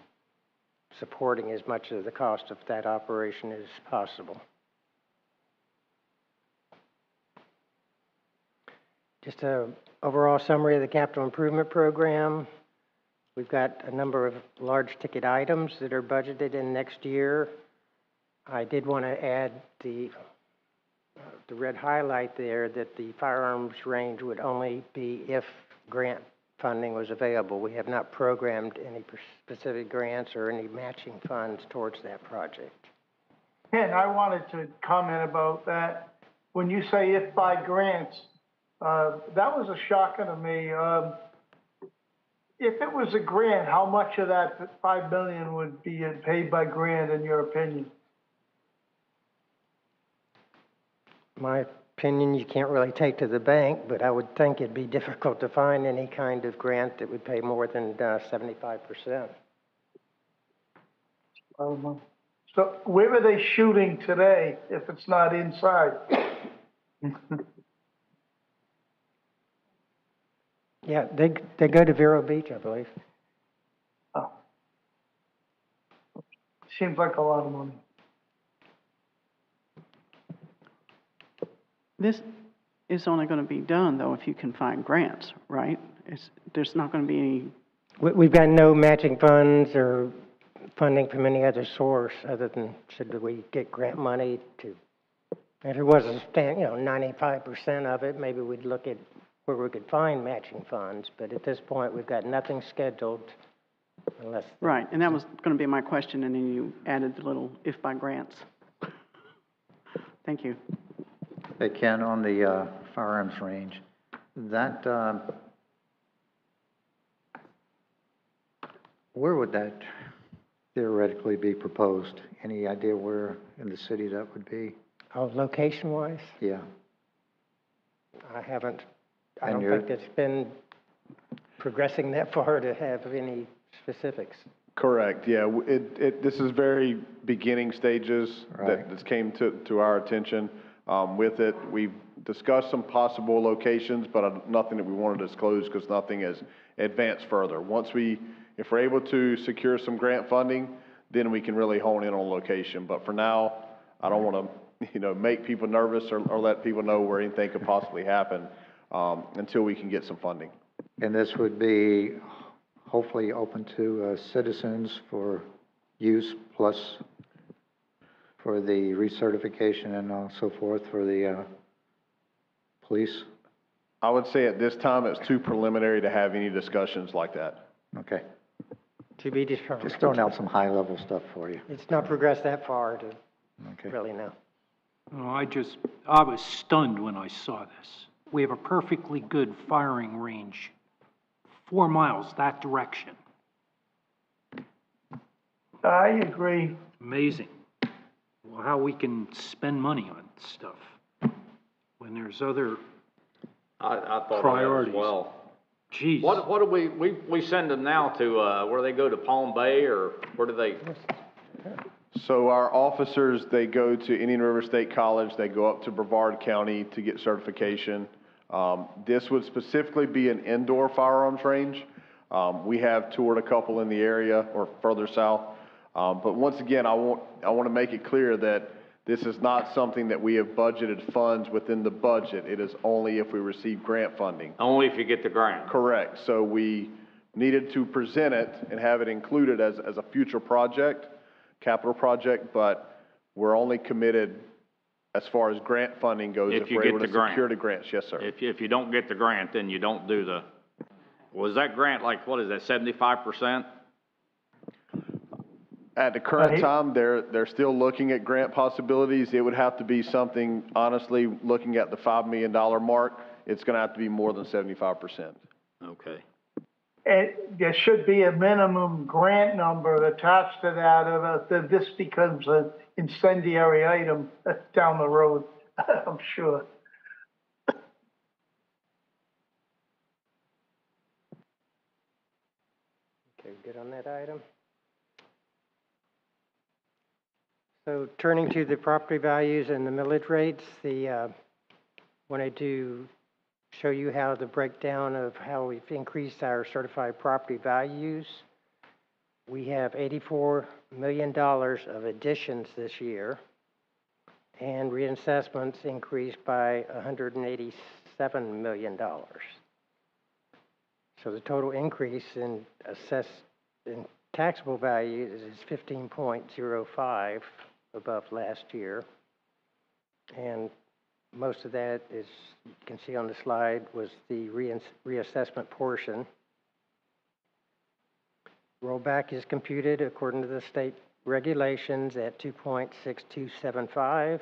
supporting as much of the cost of that operation as possible. Just a overall summary of the capital improvement program. We've got a number of large ticket items that are budgeted in next year. I did want to add the red highlight there that the firearms range would only be if grant funding was available. We have not programmed any specific grants or any matching funds towards that project. Ken, I wanted to comment about that. When you say if by grants, that was a shocker to me. If it was a grant, how much of that $5 million would be paid by grant, in your opinion? My opinion, you can't really take to the bank, but I would think it'd be difficult to find any kind of grant that would pay more than 75%. So where are they shooting today if it's not inside? Yeah, they go to Vero Beach, I believe. Oh. Seems like a lot of money. This is only going to be done, though, if you can find grants, right? There's not going to be any, We've got no matching funds or funding from any other source other than should we get grant money to, if it wasn't, 95% of it, maybe we'd look at where we could find matching funds. But at this point, we've got nothing scheduled unless. right, and that was going to be my question, and then you added the little if by grants. Thank you. Hey, Ken, on the firearms range, that, where would that theoretically be proposed? Any idea where in the city that would be? Oh, location-wise? Yeah. I don't think it's been progressing that far to have any specifics. Correct, yeah. This is very beginning stages Right. that this came to our attention. With it, we've discussed some possible locations, but nothing that we want to disclose because nothing has advanced further. If we're able to secure some grant funding, then we can really hone in on location. But for now, I don't want to, make people nervous or let people know where anything could possibly happen until we can get some funding. And this would be hopefully open to citizens for use, plus for the recertification and so forth for the police? I would say at this time, it's too preliminary to have any discussions like that. Okay. To be determined. Just throwing out some high-level stuff for you. It's not progressed that far to Okay. really know. No, I was stunned when I saw this. We have a perfectly good firing range, 4 miles that direction. I agree. Amazing. Well, how we can spend money on stuff when there's other I thought of that priorities. as well. Geez. What do we send them now to, where they go to Palm Bay, or where do they? So our officers, they go to Indian River State College, they go up to Brevard County to get certification. This would specifically be an indoor firearms range. We have toured a couple in the area or further south. But once again, I want to make it clear that this is not something that we have budgeted funds within the budget. It is only if we receive grant funding. Only if you get the grant. Correct. So we needed to present it and have it included as a future project, capital project, but we're only committed as far as grant funding goes If if you we're get able the to grant. secure the grants. Yes, sir. If you don't get the grant, then you don't do the, was that grant like, what is that, 75%? At the current Right. time, they're still looking at grant possibilities. It would have to be something, honestly, looking at the $5 million mark, it's going to have to be more than 75%. Okay. And there should be a minimum grant number attached to that, that this becomes an incendiary item down the road, I'm sure. Okay, good on that item. So turning to the property values and the millage rates, wanted to show you how the breakdown of how we've increased our certified property values. We have $84 million of additions this year, and reassessments increased by $186 million. So the total increase in taxable value is 15.05 above last year. And most of that is, you can see on the slide, was the reassessment portion. Rollback is computed according to the state regulations at 2.6275.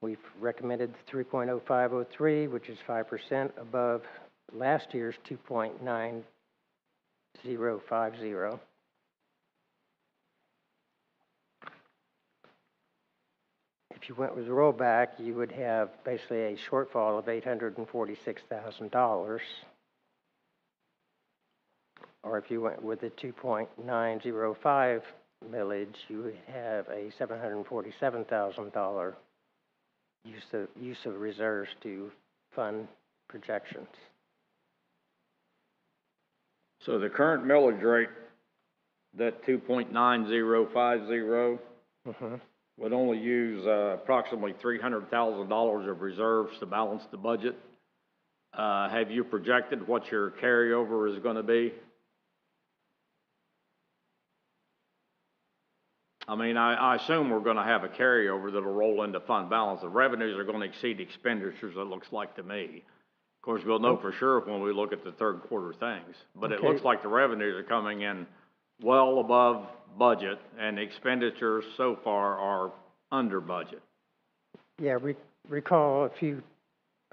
We've recommended 3.0503, which is 5% above last year's 2.9050. If you went with rollback, you would have basically a shortfall of $846,000. Or if you went with the 2.905 millage, you would have a $747,000 use of reserves to fund projections. So the current millage rate, that 2.9050, would only use approximately $300,000 of reserves to balance the budget. Have you projected what your carryover is going to be? I mean, I assume we're going to have a carryover that'll roll into fund balance. The revenues are going to exceed expenditures, it looks like to me. Of course, we'll know for sure when we look at the third quarter things. But it looks like the revenues are coming in well above budget, and expenditures so far are under budget. Yeah, recall a few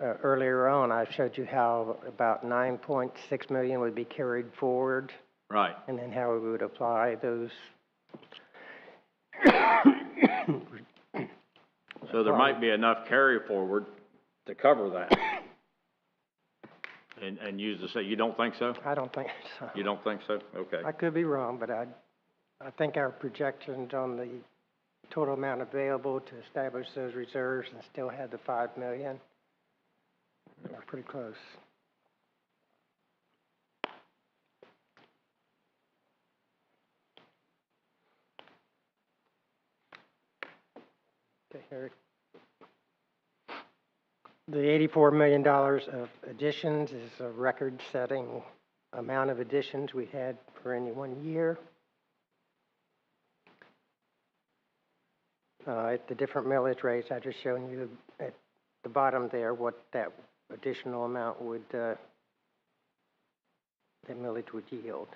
earlier on, I showed you how about 9.6 million would be carried forward. Right. And then how we would apply those. So there might be enough carry forward to cover that. And use the, you don't think so? I don't think so. You don't think so? Okay. I could be wrong, but I think our projections on the total amount available to establish those reserves and still have the 5 million are pretty close. Okay, here. The $84 million of additions is a record-setting amount of additions we had for any one year. At the different millage rates, I just shown you at the bottom there what that additional amount would, that millage would yield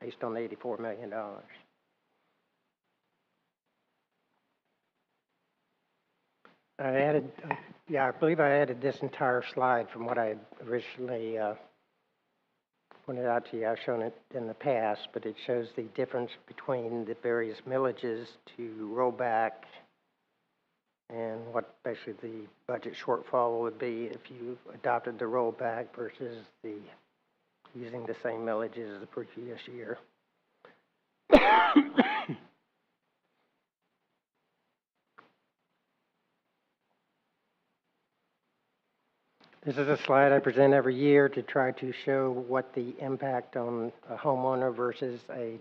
based on the $84 million. I added, I believe I added this entire slide from what I had originally pointed out to you. I've shown it in the past, but it shows the difference between the various millages to roll back and what basically the budget shortfall would be if you adopted the rollback versus the using the same millages as the previous year. This is a slide I present every year to try to show what the impact on a homeowner versus a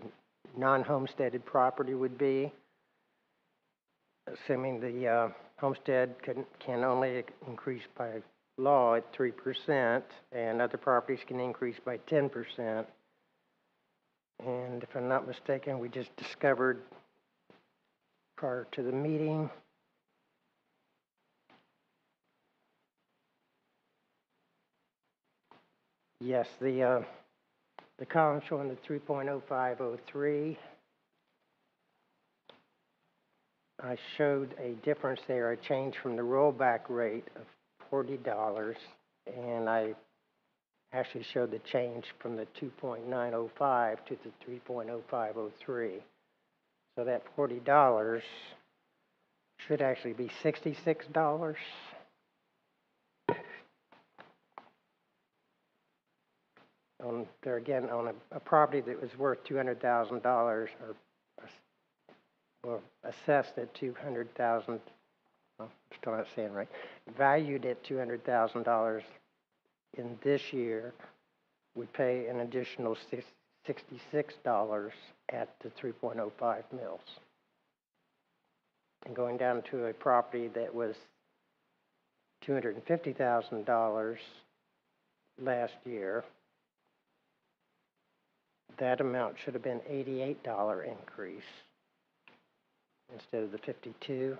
non-homesteaded property would be. Assuming the homestead can only increase by law at 3%, and other properties can increase by 10%. And if I'm not mistaken, we just discovered prior to the meeting yes, the column showing the 3.0503. I showed a difference there, a change from the rollback rate of $40, and I actually showed the change from the 2.905 to the 3.0503. So that $40 should actually be $66. There again, on a property that was worth $200,000 or assessed at $200,000, well, I'm still not saying right, valued at $200,000 in this year, would pay an additional $66 at the 3.05 mils. And going down to a property that was $250,000 last year. That amount should have been $88 increase instead of the 52.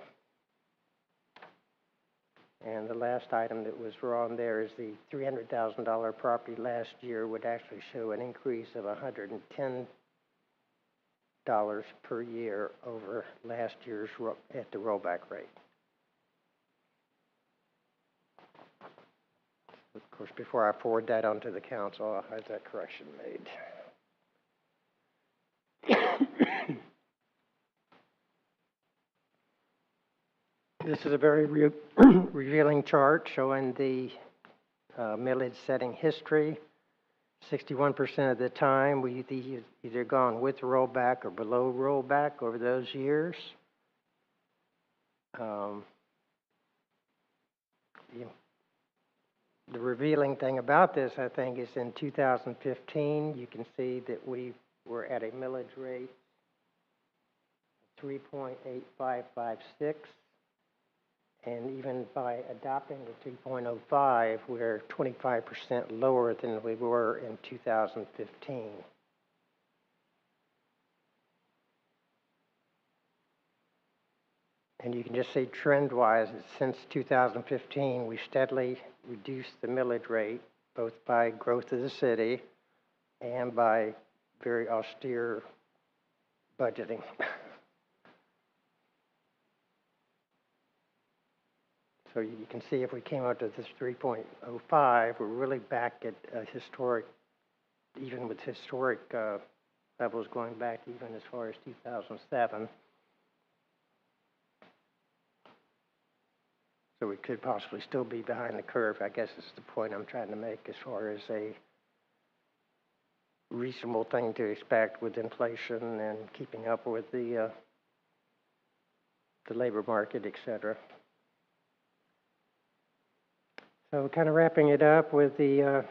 And the last item that was wrong there is the $300,000 property last year would actually show an increase of $110 per year over last year's at the rollback rate. Of course, before I forward that on to the council, I'll have that correction made. This is a very revealing chart showing the millage setting history. 61% of the time, we've either gone with rollback or below rollback over those years. The revealing thing about this, I think, is in 2015, you can see that we were at a millage rate of 3.8556. And even by adopting the 3.05, we're 25% lower than we were in 2015. And you can just see trend-wise that since 2015, we steadily reduced the millage rate, both by growth of the city and by very austere budgeting. So you can see if we came out to this 3.05, we're really back at a historic, even with historic levels going back even as far as 2007. So we could possibly still be behind the curve, I guess is the point I'm trying to make as far as a reasonable thing to expect with inflation and keeping up with the labor market, et cetera. So kind of wrapping it up with the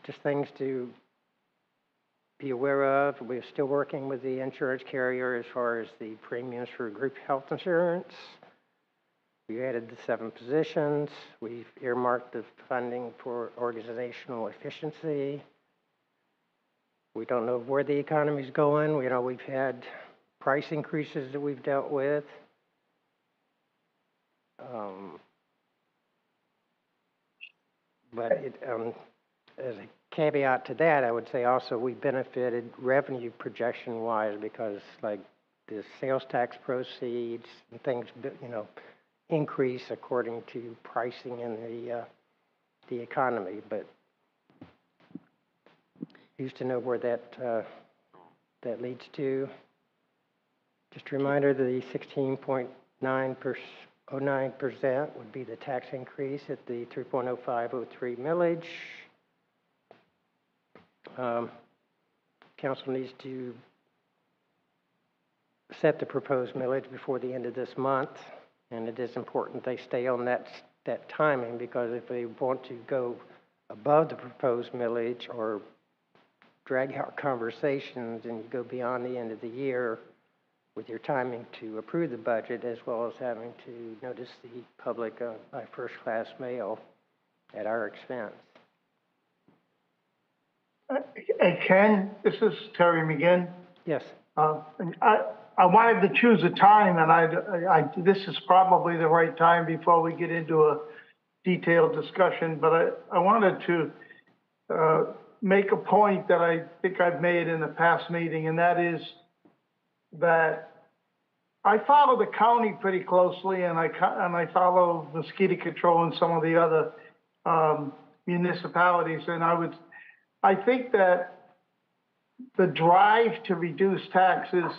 just things to be aware of. We're still working with the insurance carrier as far as the premiums for group health insurance. We added the 7 positions. We've earmarked the funding for organizational efficiency. We don't know where the economy's going. We know we've had price increases that we've dealt with. But as a caveat to that, I would say also we benefited revenue projection-wise because, like, the sales tax proceeds and things, increase according to pricing in the economy. But used to know where that leads to. Just a reminder, the 16.09% would be the tax increase at the 3.0503 millage. Council needs to set the proposed millage before the end of this month, and it is important they stay on that timing, because if they want to go above the proposed millage or drag out conversations and you go beyond the end of the year with your timing to approve the budget, as well as having to notice the public by first-class mail at our expense. Hey, Ken, this is Terry McGinn. Yes. I wanted to choose a time, and this is probably the right time before we get into a detailed discussion, but I wanted to make a point that I think I've made in the past meeting, and that is that I follow the county pretty closely, and I follow mosquito control in some of the other municipalities, and I think that the drive to reduce taxes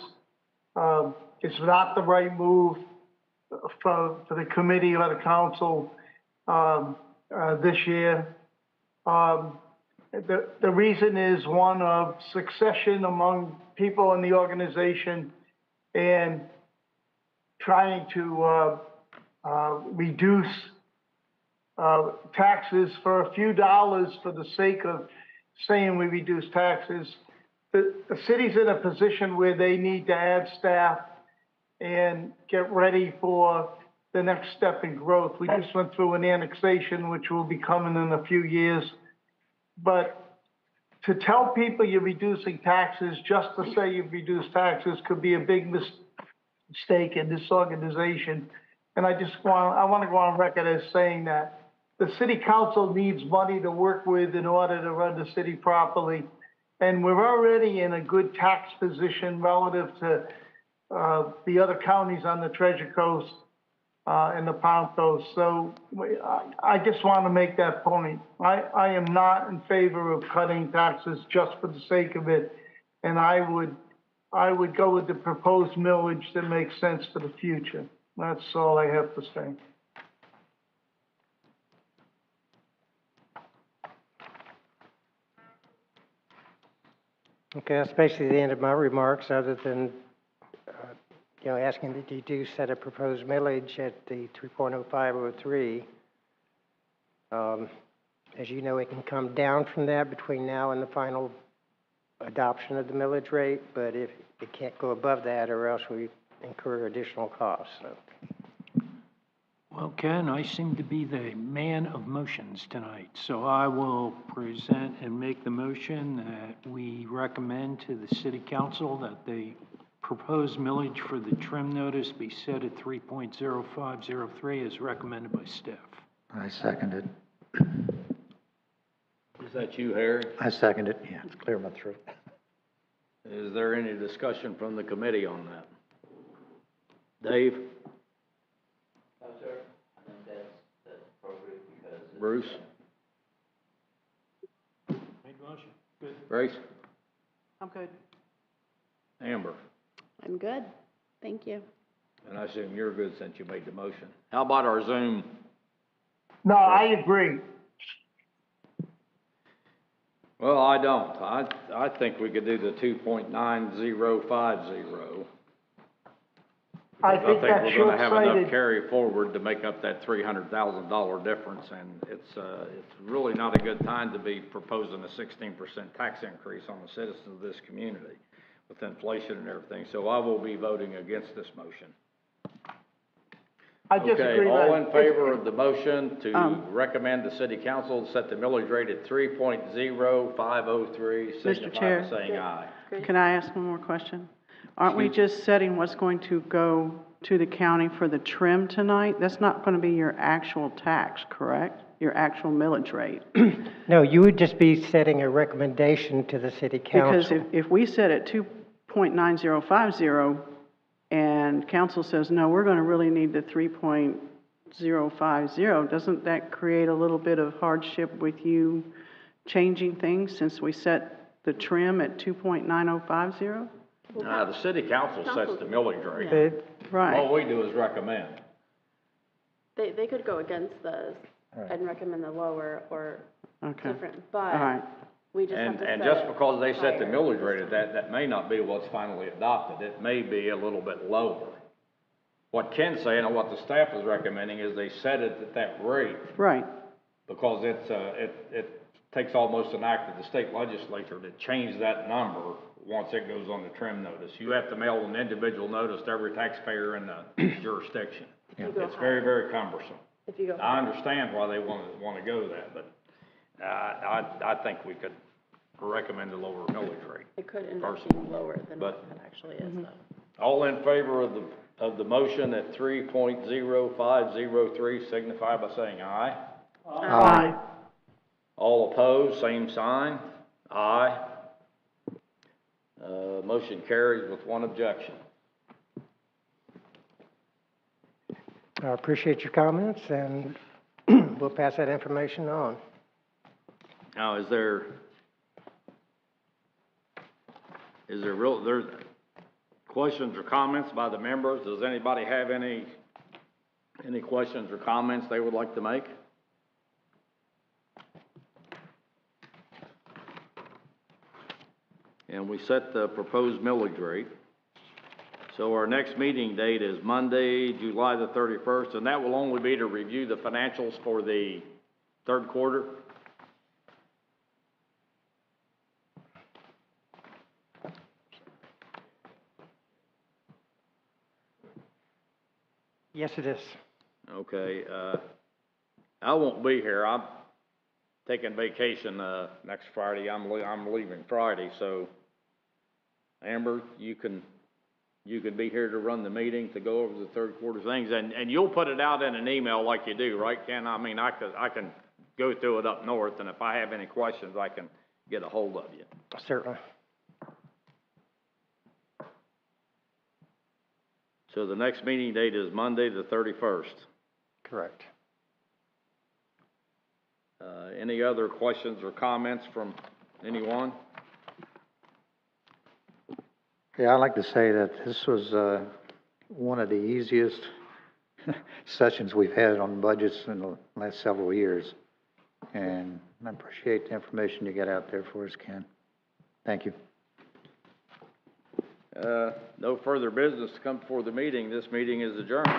is not the right move for the committee or the council this year. The reason is one of succession among people in the organization and trying to reduce taxes for a few dollars for the sake of saying we reduce taxes. The city's in a position where they need to add staff and get ready for the next step in growth. We just went through an annexation, which will be coming in a few years. But to tell people you're reducing taxes, just to say you've reduced taxes, could be a big mistake in this organization. And I want to go on record as saying that the city council needs money to work with in order to run the city properly. And we're already in a good tax position relative to the other counties on the Treasure Coast and the Pound Coast. So I just want to make that point. I am not in favor of cutting taxes just for the sake of it. And I would go with the proposed millage that makes sense for the future. That's all I have to say. Okay, that's basically the end of my remarks, other than, asking that you do set a proposed millage at the 3.0503. As you know, it can come down from that between now and the final adoption of the millage rate, but if it can't go above that, or else we incur additional costs. So. Well, Ken, I seem to be the man of motions tonight, so I will present and make the motion that we recommend to the city council that the proposed millage for the trim notice be set at 3.0503 as recommended by staff. I second it. Is that you, Harry? I second it, yeah, it's clear my throat. Is there any discussion from the committee on that? Dave? No, sir. I think that's appropriate because. Bruce? Made the motion. Good. Grace? I'm good. Amber? I'm good. Thank you. And I assume you're good since you made the motion. How about our Zoom? No, I agree. Well, I don't. I think we could do the 2.9050. I think that's we're gonna have enough short-sighted. carry forward to make up that $300,000 difference, and it's really not a good time to be proposing a 16% tax increase on the citizens of this community with inflation and everything. So I will be voting against this motion. I disagree. Okay, all in Ray. favor of the motion to recommend the city council set the millage rate at 3.0503, signify Chair. by saying aye. Can I ask one more question? Aren't we just setting what's going to go to the county for the trim tonight? That's not going to be your actual tax, correct? Your actual millage rate? No, you would just be setting a recommendation to the city council. Because if we set it 2.9050 and council says, no, we're going to really need the 3.050, doesn't that create a little bit of hardship with you changing things since we set the trim at 2.9050? The city council sets the millage rate. Right. All we do is recommend. They could go against the, and recommend the lower or different, but All right. we just have to And set just it because they set the higher. millage rate at that may not be what's finally adopted. It may be a little bit lower. What Ken's saying and what the staff is recommending is they set it at that rate Right. because it takes almost an act of the state legislature to change that number once it goes on the trim notice. You have to mail an individual notice to every taxpayer in the jurisdiction. You go It's very, higher. very cumbersome. If you go I understand why they want to go that, but I think we could recommend a lower millage rate. it could end up personally. being lower than But- what it actually is, though. All in favor of the motion at 3.0503, signify by saying aye. Aye. All opposed, same sign. Aye. Motion carries with one objection. I appreciate your comments, and we'll pass that information on. Now, is there there's questions or comments by the members? Does anybody have any questions or comments they would like to make? And we set the proposed millage rate. So our next meeting date is Monday, July the 31st, and that will only be to review the financials for the third quarter. Yes, it is. Okay, I won't be here. I'm taking vacation, next Friday. I'm leaving Friday, so Amber, you can be here to run the meeting, to go over the third quarter things, and you'll put it out in an email like you do, right, Ken? I mean, I can go through it up north, and if I have any questions, I can get a hold of you. Certainly. So the next meeting date is Monday, the 31st. Correct. Any other questions or comments from anyone? Yeah, I'd like to say that this was, one of the easiest sessions we've had on budgets in the last several years. And I appreciate the information you got out there for us, Ken. Thank you. No further business to come before the meeting. This meeting is adjourned.